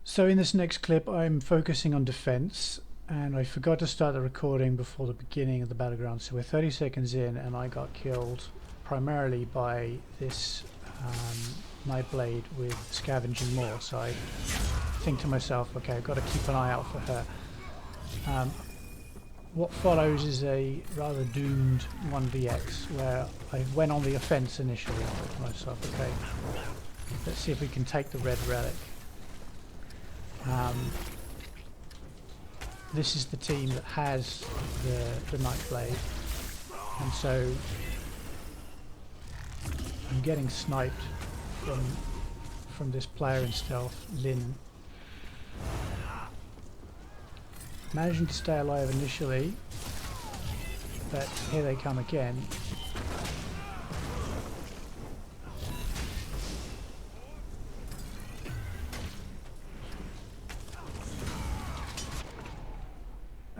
So in this next clip I'm focusing on defense, and I forgot to start the recording before the beginning of the Battlegrounds, so we're 30 seconds in and I got killed primarily by this Nightblade with scavenging more. So I think to myself, okay, I've got to keep an eye out for her. What follows is a rather doomed 1vx where I went on the offense initially. I thought to myself, okay, let's see if we can take the red relic. This is the team that has the Nightblade, and so I'm getting sniped from this player in stealth, Lin. Managing to stay alive initially, but here they come again.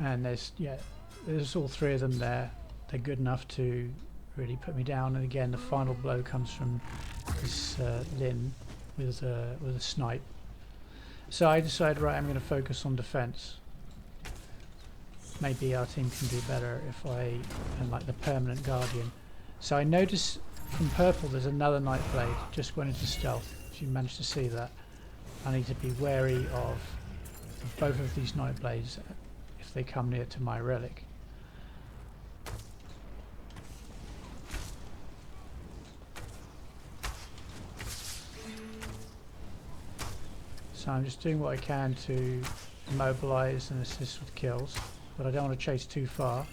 And there's all three of them there. They're good enough to really put me down. And again, the final blow comes from this Lin with a snipe. So I decided, right, I'm going to focus on defense. Maybe our team can do better if I am like the permanent guardian. So I notice from purple there's another Nightblade just went into stealth. If you managed to see that, I need to be wary of both of these Nightblades if they come near to my relic. So I'm just doing what I can to immobilize and assist with kills, but I don't want to chase too far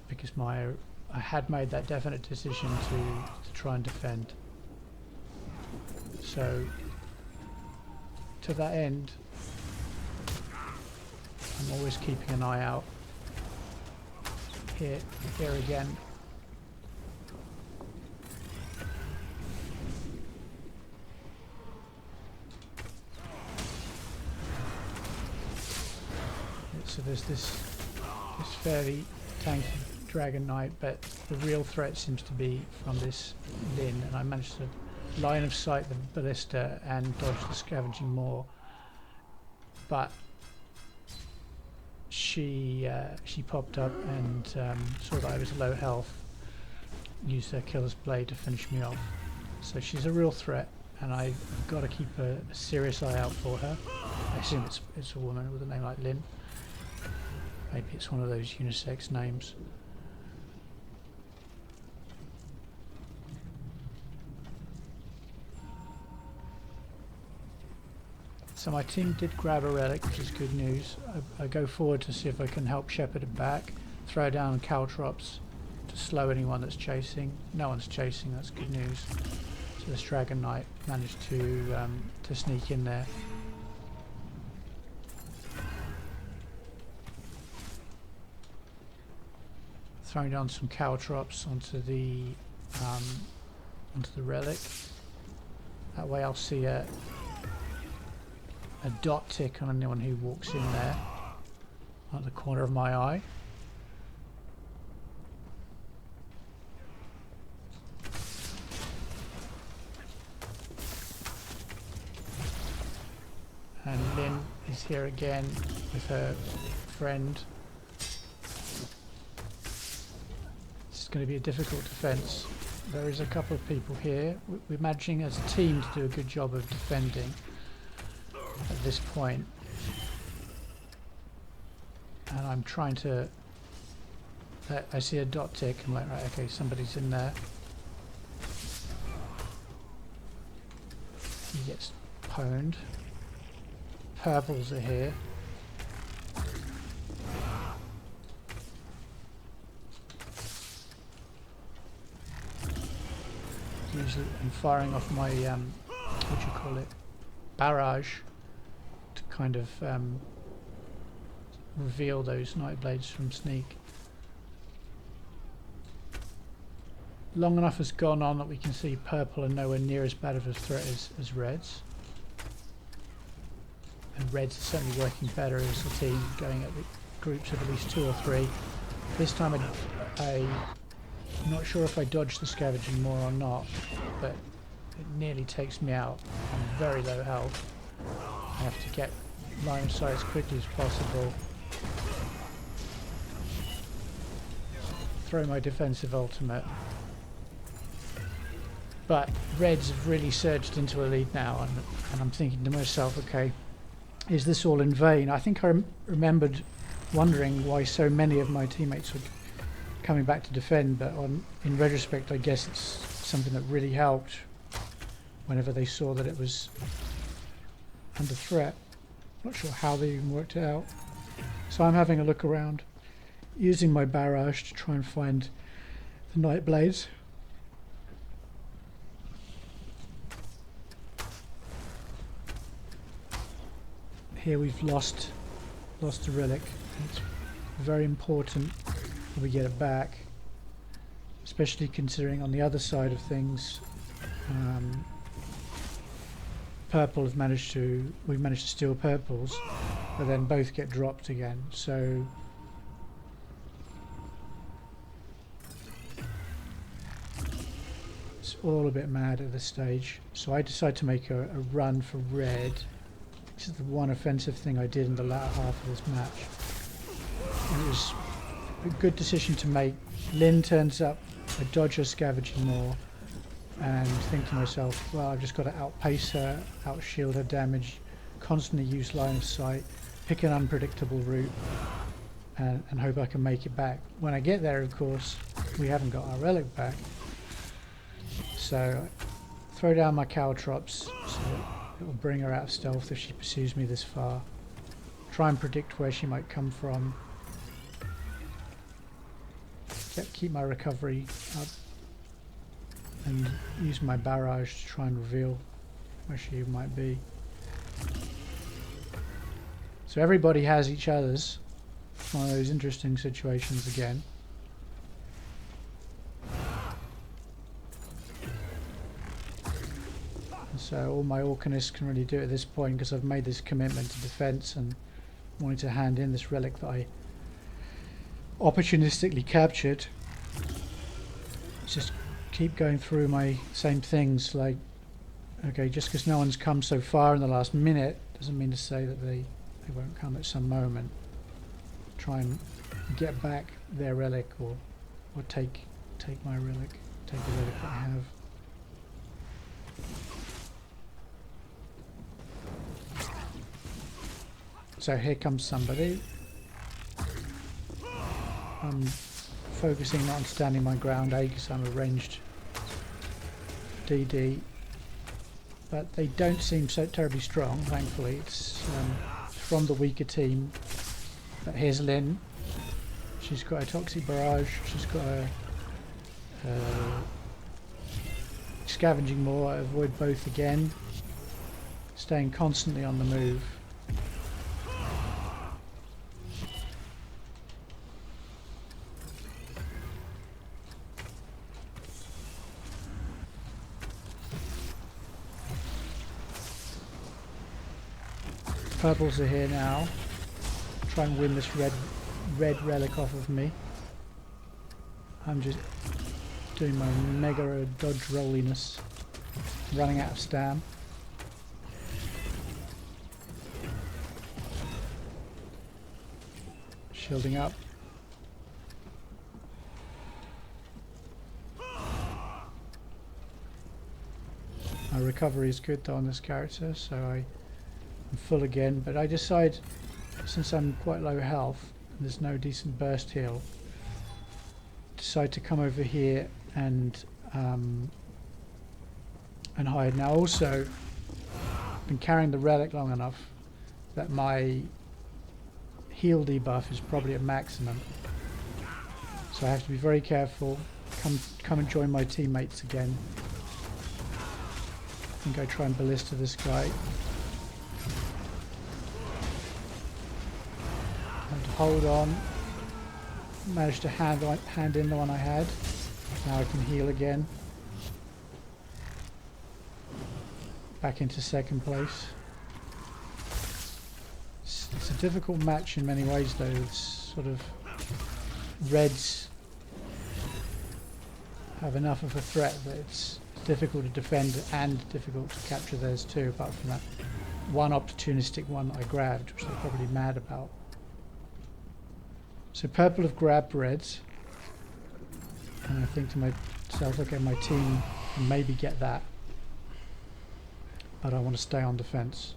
because I had made that definite decision to try and defend. So to that end, I'm always keeping an eye out. Here again. So there's this fairly tanky Dragon Knight, but the real threat seems to be from this Lin, and I managed to line of sight the ballista and dodge the scavenging maw, but she popped up and saw that I was low health, used her killer's blade to finish me off. So she's a real threat, and I've got to keep a serious eye out for her. I assume it's a woman with a name like Lin. Maybe it's one of those unisex names. So my team did grab a relic, which is good news. I go forward to see if I can help shepherd it back, throw down caltrops to slow anyone that's chasing. No one's chasing, that's good news. So this Dragon Knight managed to sneak in there. Throwing down some caltrops onto the relic. That way I'll see a dot tick on anyone who walks in there at the corner of my eye. And Lin is here again with her friend. Going to be a difficult defense. There is a couple of people here. We're managing as a team to do a good job of defending at this point, and I'm trying to I see a dot tick. I'm like, right, okay, somebody's in there. He gets pwned. Purples are here. Usually I'm firing off my what do you call it, barrage, to kind of reveal those Nightblades from sneak. Long enough has gone on that we can see purple are nowhere near as bad of a threat as reds, and reds are certainly working better as a team, going at the groups of at least 2 or 3. This time I'm not sure if I dodged the scavenging maw or not, but It nearly takes me out. I'm very low health. I have to get line of sight as quickly as possible. Throw my defensive ultimate. But Reds have really surged into a lead now, and I'm thinking to myself, okay, is this all in vain? I think I remembered wondering why so many of my teammates were coming back to defend, but in retrospect I guess it's something that really helped whenever they saw that it was under threat. Not sure how they even worked it out. So I'm having a look around, using my barrage to try and find the Night Blades. Here we've lost the Relic. It's very important that we get it back, especially considering on the other side of things, purple have we've managed to steal purples, but then both get dropped again. So it's all a bit mad at this stage. So I decide to make a run for red. This is the one offensive thing I did in the latter half of this match. And it was a good decision to make. Lynn turns up, I dodge her scavenging more, and think to myself, well, I've just got to outpace her, outshield her damage, constantly use line of sight, pick an unpredictable route, and hope I can make it back. When I get there, of course, we haven't got our Relic back. So throw down my caltrops, so it will bring her out of stealth if she pursues me this far. Try and predict where she might come from. Keep my recovery up and use my barrage to try and reveal where she might be. So everybody has each other's. One of those interesting situations again. So all my Orcanists can really do at this point, because I've made this commitment to defense and wanting to hand in this Relic that I opportunistically captured. Just keep going through my same things, like, okay, just because no one's come so far in the last minute doesn't mean to say that they won't come at some moment. Try and get back their Relic, or take my Relic, take the Relic that I have. So here comes somebody. I'm focusing on standing my ground, A, because I'm a ranged DD, but they don't seem so terribly strong, thankfully. It's from the weaker team. But here's Lynn. She's got a toxic barrage, she's got a scavenging more, avoid both again, staying constantly on the move. Purples are here now. Try and win this red Relic off of me. I'm just doing my mega dodge rolliness, running out of stam. Shielding up. My recovery is good though on this character, so I'm full again, but I decide, since I'm quite low health and there's no decent burst heal, decide to come over here and hide. Now also, I've been carrying the Relic long enough that my heal debuff is probably at maximum, so I have to be very careful. Come and join my teammates again. I think I try and ballista this guy. And hold on. Managed to hand in the one I had. Now I can heal again. Back into second place. It's a difficult match in many ways though. It's sort of Reds have enough of a threat that it's difficult to defend and difficult to capture theirs too, apart from that one opportunistic one that I grabbed, which they're probably mad about. So purple have grabbed reds, and I think to myself, okay, my team can maybe get that, but I want to stay on defense.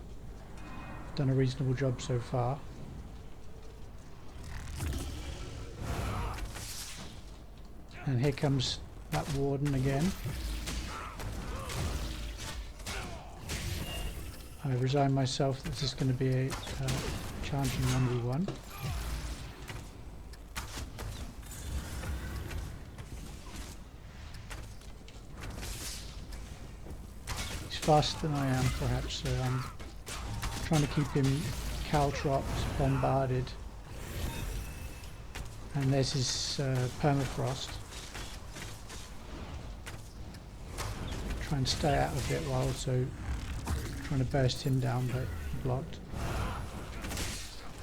Done a reasonable job so far. And here comes that warden again. I resign myself that this is going to be a challenging 1v1. He's faster than I am perhaps, so I'm trying to keep him caltropped, bombarded. And there's his permafrost. Try and stay out of it while also trying to burst him down, but blocked.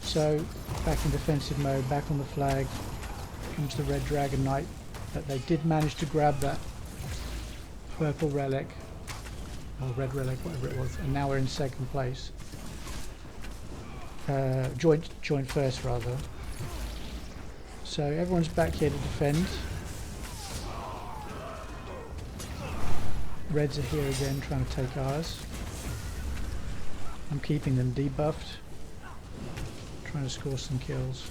So back in defensive mode, back on the flag. Comes the red dragon knight, but they did manage to grab that purple relic, or red relic, whatever it was, and now we're in second place. Joint first rather. So everyone's back here to defend. Reds are here again trying to take ours. I'm keeping them debuffed, trying to score some kills.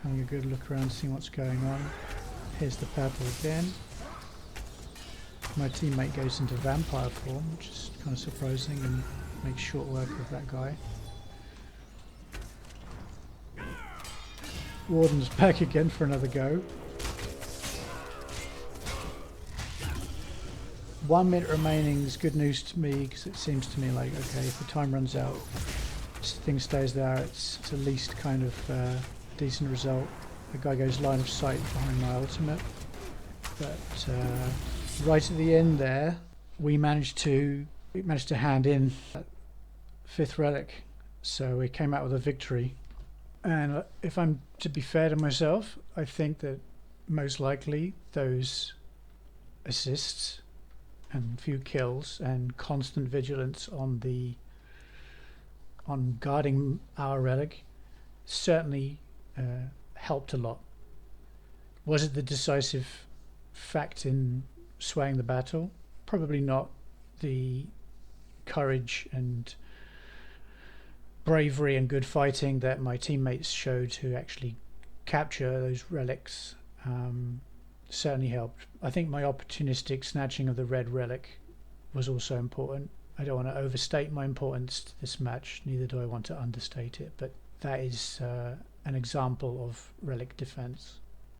Having a good look around, seeing what's going on. Here's the purple again. My teammate goes into vampire form, which is kind of surprising, and makes short work of that guy. Warden's back again for another go. 1 minute remaining is good news to me, because it seems to me like, okay, if the time runs out, this thing stays there, it's at least kind of decent result. The guy goes line of sight behind my ultimate, but right at the end there, we managed to hand in that 5th relic, so we came out with a victory. And if I'm to be fair to myself, I think that most likely those assists and few kills and constant vigilance on guarding our relic certainly helped a lot. Was it the decisive fact in swaying the battle? Probably not. The courage and bravery and good fighting that my teammates showed to actually capture those relics certainly helped. I think my opportunistic snatching of the red relic was also important. I don't want to overstate my importance to this match, neither do I want to understate it, but that is an example of relic defense.